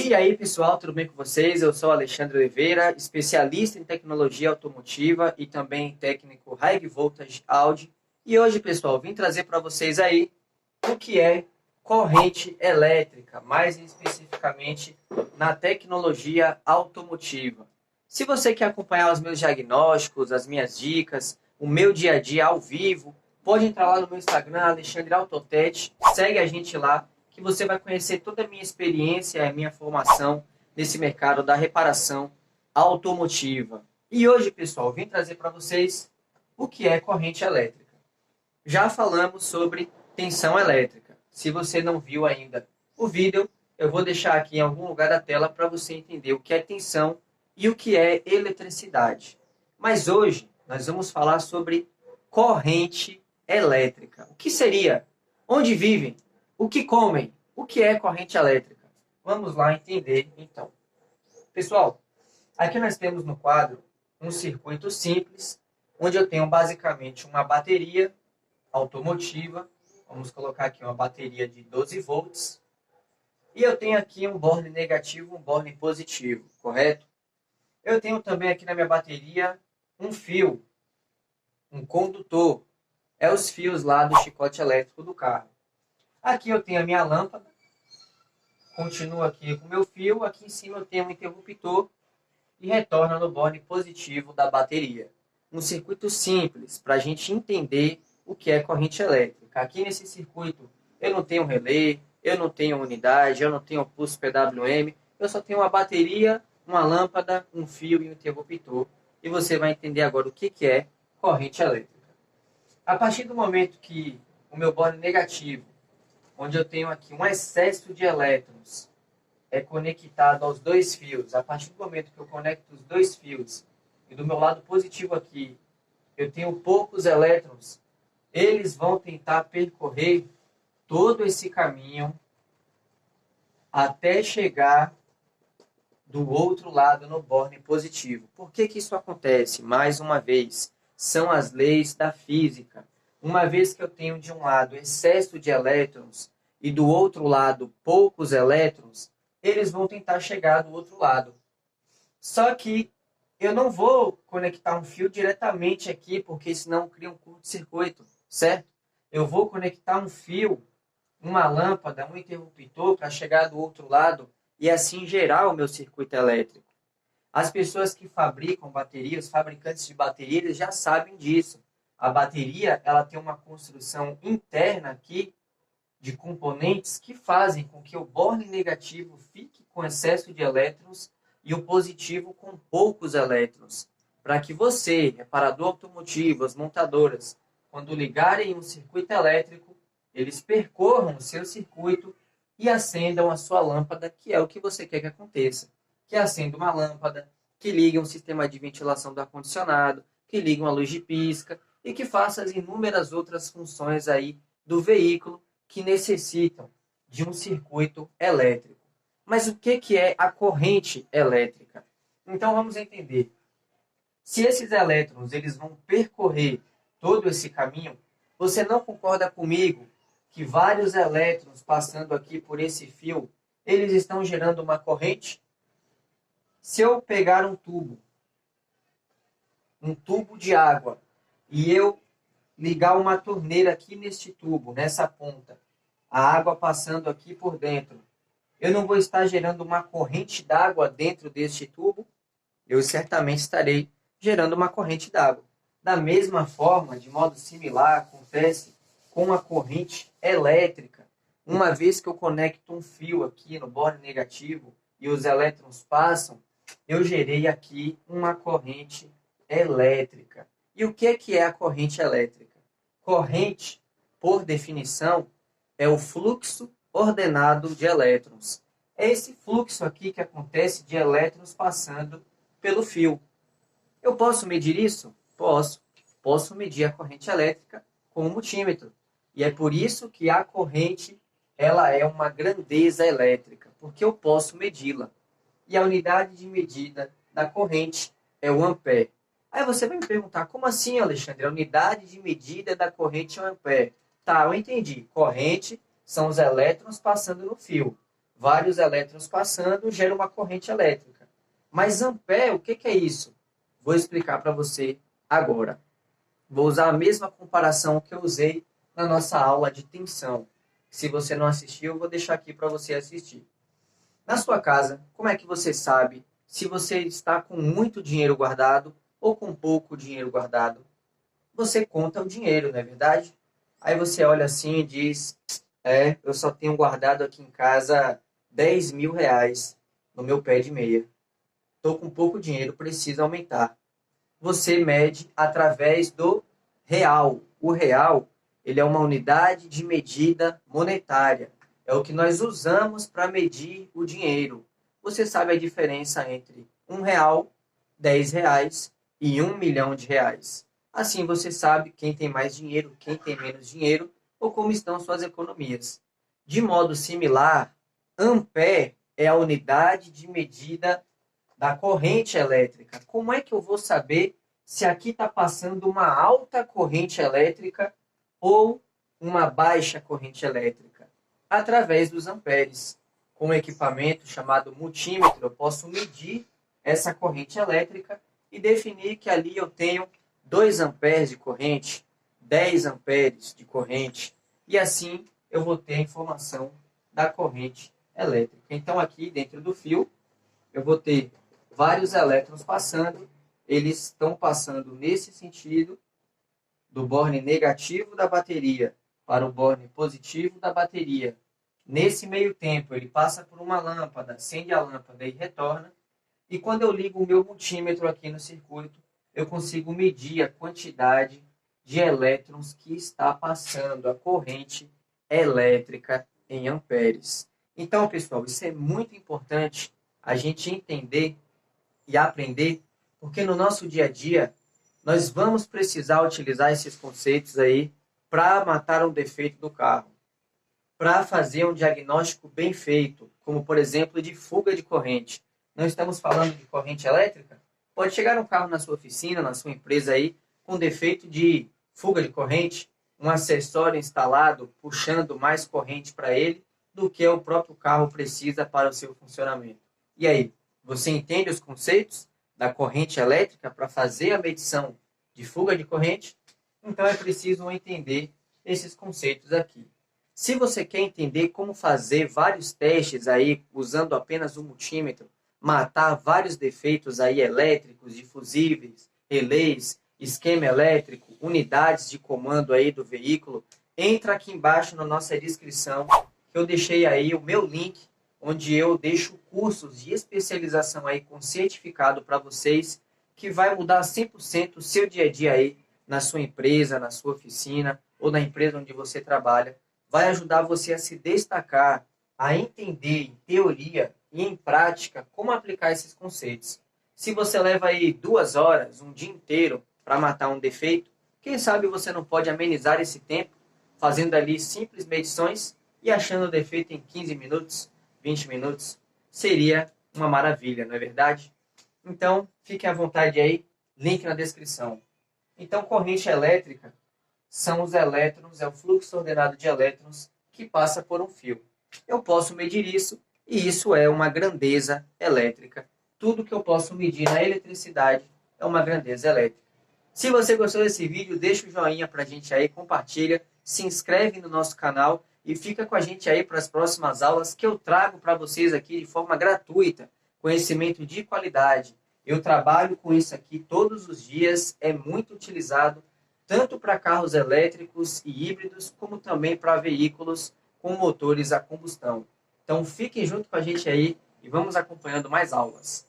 E aí, pessoal, tudo bem com vocês? Eu sou Alexandre Oliveira, especialista em tecnologia automotiva e também técnico High Voltage Audi. E hoje, pessoal, vim trazer para vocês aí o que é corrente elétrica, mais especificamente na tecnologia automotiva. Se você quer acompanhar os meus diagnósticos, as minhas dicas, o meu dia a dia ao vivo, pode entrar lá no meu Instagram, Alexandre Autotech, segue a gente lá, que você vai conhecer toda a minha experiência, a minha formação nesse mercado da reparação automotiva. E hoje, pessoal, vim trazer para vocês o que é corrente elétrica. Já falamos sobre tensão elétrica. Se você não viu ainda o vídeo, eu vou deixar aqui em algum lugar da tela para você entender o que é tensão e o que é eletricidade. Mas hoje nós vamos falar sobre corrente elétrica. O que seria? Onde vivem? O que comem? O que é corrente elétrica? Vamos lá entender, então. Pessoal, aqui nós temos no quadro um circuito simples, onde eu tenho basicamente uma bateria automotiva. Vamos colocar aqui uma bateria de 12 volts. E eu tenho aqui um borne negativo, um borne positivo, correto? Eu tenho também aqui na minha bateria um fio, um condutor. É os fios lá do chicote elétrico do carro. Aqui eu tenho a minha lâmpada, continuo aqui com o meu fio, aqui em cima eu tenho um interruptor e retorna no borne positivo da bateria. Um circuito simples para a gente entender o que é corrente elétrica. Aqui nesse circuito eu não tenho relé, eu não tenho unidade, eu não tenho pulso PWM, eu só tenho uma bateria, uma lâmpada, um fio e um interruptor. E você vai entender agora o que é corrente elétrica. A partir do momento que o meu borne negativo, onde eu tenho aqui um excesso de elétrons, é conectado aos dois fios. A partir do momento que eu conecto os dois fios, e do meu lado positivo aqui, eu tenho poucos elétrons, eles vão tentar percorrer todo esse caminho até chegar do outro lado no borne positivo. Por que isso acontece? Mais uma vez, são as leis da física. Uma vez que eu tenho de um lado excesso de elétrons e do outro lado poucos elétrons, eles vão tentar chegar do outro lado. Só que eu não vou conectar um fio diretamente aqui, porque senão cria um curto-circuito, certo? Eu vou conectar um fio, uma lâmpada, um interruptor para chegar do outro lado e assim gerar o meu circuito elétrico. As pessoas que fabricam baterias, os fabricantes de baterias, eles já sabem disso. A bateria, ela tem uma construção interna aqui de componentes que fazem com que o borne negativo fique com excesso de elétrons e o positivo com poucos elétrons, para que você, reparador automotivo, as montadoras, quando ligarem um circuito elétrico, eles percorram o seu circuito e acendam a sua lâmpada, que é o que você quer que aconteça. Que acenda uma lâmpada, que ligue um sistema de ventilação do ar-condicionado, que ligue uma luz de pisca e que faça as inúmeras outras funções aí do veículo que necessitam de um circuito elétrico. Mas o que é a corrente elétrica? Então vamos entender. Se esses elétrons eles vão percorrer todo esse caminho, você não concorda comigo que vários elétrons passando aqui por esse fio, eles estão gerando uma corrente? Se eu pegar um tubo de água, e eu ligar uma torneira aqui neste tubo, nessa ponta, a água passando aqui por dentro, eu não vou estar gerando uma corrente d'água dentro deste tubo? Eu certamente estarei gerando uma corrente d'água. Da mesma forma, de modo similar, acontece com a corrente elétrica. Uma vez que eu conecto um fio aqui no borne negativo e os elétrons passam, eu gerei aqui uma corrente elétrica. E o que é a corrente elétrica? Corrente, por definição, é o fluxo ordenado de elétrons. É esse fluxo aqui que acontece de elétrons passando pelo fio. Eu posso medir isso? Posso. Posso medir a corrente elétrica com um multímetro. E é por isso que a corrente ela é uma grandeza elétrica, porque eu posso medi-la. E a unidade de medida da corrente é o ampere. Aí você vai me perguntar, como assim, Alexandre? A unidade de medida da corrente é o ampere. Tá, eu entendi. Corrente são os elétrons passando no fio. vários elétrons passando, gera uma corrente elétrica. Mas ampere, o que é isso? Vou explicar para você agora. Vou usar a mesma comparação que eu usei na nossa aula de tensão. Se você não assistiu, eu vou deixar aqui para você assistir. Na sua casa, como é que você sabe se você está com muito dinheiro guardado ou com pouco dinheiro guardado? Você conta o dinheiro, não é verdade? Aí você olha assim e diz, eu só tenho guardado aqui em casa 10 mil reais no meu pé de meia. Estou com pouco dinheiro, preciso aumentar. Você mede através do real. O real, ele é uma unidade de medida monetária. É o que nós usamos para medir o dinheiro. Você sabe a diferença entre R$ 1, R$ 10 e R$ 1 milhão. Assim você sabe quem tem mais dinheiro, quem tem menos dinheiro ou como estão suas economias. De modo similar, ampere é a unidade de medida da corrente elétrica. Como é que eu vou saber se aqui está passando uma alta corrente elétrica ou uma baixa corrente elétrica? Através dos amperes. Com um equipamento chamado multímetro, eu posso medir essa corrente elétrica e definir que ali eu tenho 2 amperes de corrente, 10 amperes de corrente, e assim eu vou ter a informação da corrente elétrica. Então aqui dentro do fio eu vou ter vários elétrons passando, eles estão passando nesse sentido, do borne negativo da bateria para o borne positivo da bateria. Nesse meio tempo, ele passa por uma lâmpada, acende a lâmpada e retorna. E quando eu ligo o meu multímetro aqui no circuito, eu consigo medir a quantidade de elétrons que está passando a corrente elétrica em amperes. Então, pessoal, isso é muito importante a gente entender e aprender, porque no nosso dia a dia nós vamos precisar utilizar esses conceitos aí para matar um defeito do carro, para fazer um diagnóstico bem feito, como por exemplo de fuga de corrente. Não estamos falando de corrente elétrica? Pode chegar um carro na sua oficina, na sua empresa aí, com defeito de fuga de corrente, um acessório instalado puxando mais corrente para ele do que o próprio carro precisa para o seu funcionamento. E aí, você entende os conceitos da corrente elétrica para fazer a medição de fuga de corrente? Então é preciso entender esses conceitos aqui. Se você quer entender como fazer vários testes aí usando apenas o multímetro, matar vários defeitos aí elétricos, difusíveis, relés, esquema elétrico, unidades de comando aí do veículo, entra aqui embaixo na nossa descrição, que eu deixei aí o meu link, onde eu deixo cursos de especialização aí com certificado para vocês, que vai mudar 100% o seu dia a dia aí na sua empresa, na sua oficina ou na empresa onde você trabalha. Vai ajudar você a se destacar, a entender em teoria e em prática como aplicar esses conceitos. Se você leva aí 2 horas, um dia inteiro para matar um defeito, quem sabe você não pode amenizar esse tempo fazendo ali simples medições e achando o defeito em 15 minutos, 20 minutos. Seria uma maravilha, não é verdade? Então, fiquem à vontade aí, link na descrição. Então, corrente elétrica são os elétrons, é o fluxo ordenado de elétrons que passa por um fio. Eu posso medir isso, e isso é uma grandeza elétrica. Tudo que eu posso medir na eletricidade é uma grandeza elétrica. Se você gostou desse vídeo, deixa o joinha pra gente aí, compartilha, se inscreve no nosso canal e fica com a gente aí para as próximas aulas que eu trago para vocês aqui de forma gratuita, conhecimento de qualidade. Eu trabalho com isso aqui todos os dias, é muito utilizado tanto para carros elétricos e híbridos, como também para veículos com motores a combustão. Então fiquem junto com a gente aí e vamos acompanhando mais aulas.